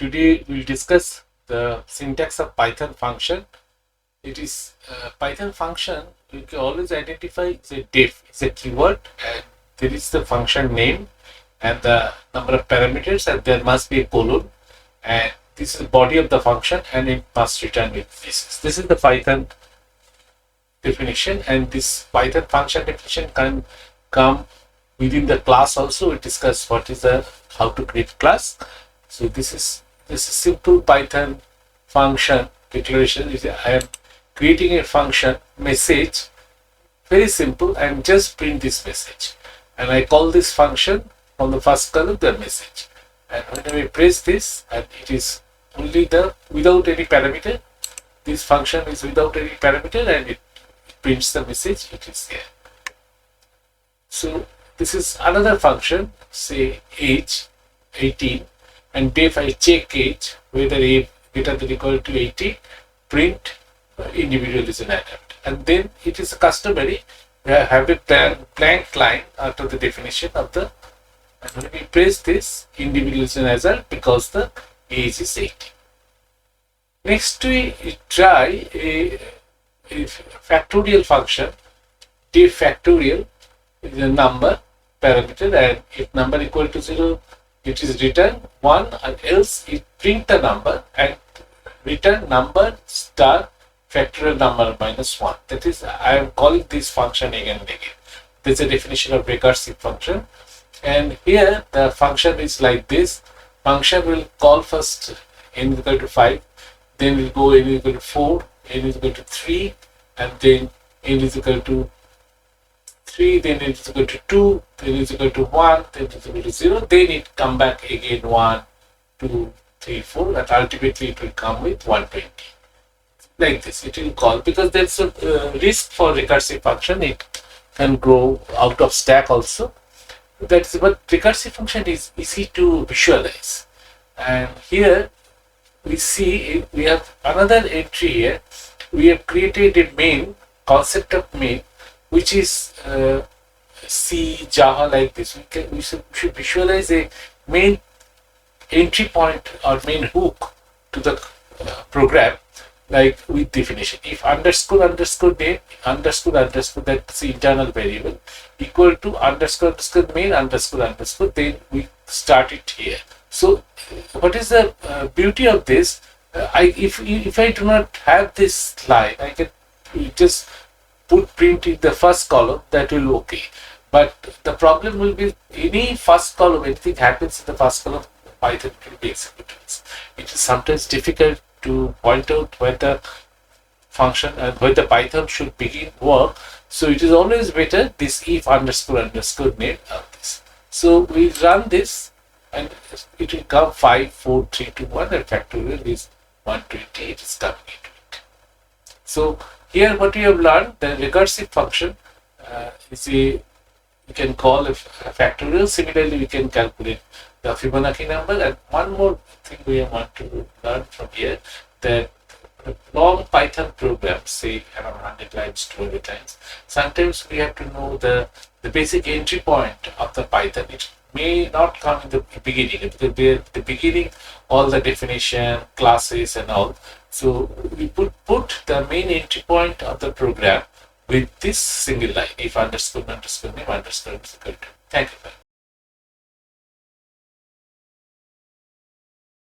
Today we'll discuss the syntax of Python function. It is Python function. You can always identify it's a def, it's a keyword, and there is the function name and the number of parameters, and there must be a colon, and this is the body of the function, and it must return with this. This is the Python definition, and this Python function definition can come within the class also. We discuss what is the how to create class. So this is simple Python function declaration. I am creating a function message, very simple, and just print this message, and I call this function from the first column the message, and when we press this, and it is only the without any parameter. This function is without any parameter, and it prints the message. It is here. So this is another function, say age 18, and def I check age whether age greater than or equal to 80, print individual is an adult, and then it is customary have a blank line after the definition of the, and when we press this, individual is an adult because the age is 80. Next we try a factorial function. Def factorial is a number parameter, and if number equal to 0, it is return 1, and else it print the number and return number star factorial number minus 1. That is, I am calling this function again and again. This is a definition of recursive function, and here the function is like this. Function will call first n is equal to 5, then will go n is equal to 4, n is equal to 3, and then n is equal to 3, then it is equal to 2, then it is equal to 1, then it is equal to 0, then it come back again 1, 2, 3, 4, and ultimately it will come with 120. Like this, it will call, because there is a risk for recursive function. It can grow out of stack also. That's, but recursive function is easy to visualize. And here we see we have another entry here. We have created a main, concept of main, which is C, Java, like this. We should visualize a main entry point or main hook to the program, like with definition. If underscore underscore name underscore underscore, that's the internal variable, equal to underscore underscore main underscore underscore, then we start it here. So what is the beauty of this? If I do not have this line, I can just put print in the first column, that will okay. But the problem will be any first column, anything happens in the first column, Python will be executed. It is sometimes difficult to point out where the function and where the Python should begin work. So it is always better this if underscore underscore name of this. So we run this, and it will come 5, 4, 3, 2, 1, and factorial is 120. It is coming into it. So here what we have learned, the recursive function is you can call a factorial. Similarly, we can calculate the Fibonacci number. And one more thing we want to learn from here, that long Python programs, say around 100 lines, 200 lines, sometimes we have to know the basic entry point of the Python. It may not come in the beginning, because the beginning, all the definition, classes and all. So we put the main entry point of the program with this single line, if underscore underscore name underscore is equal to. Thank you.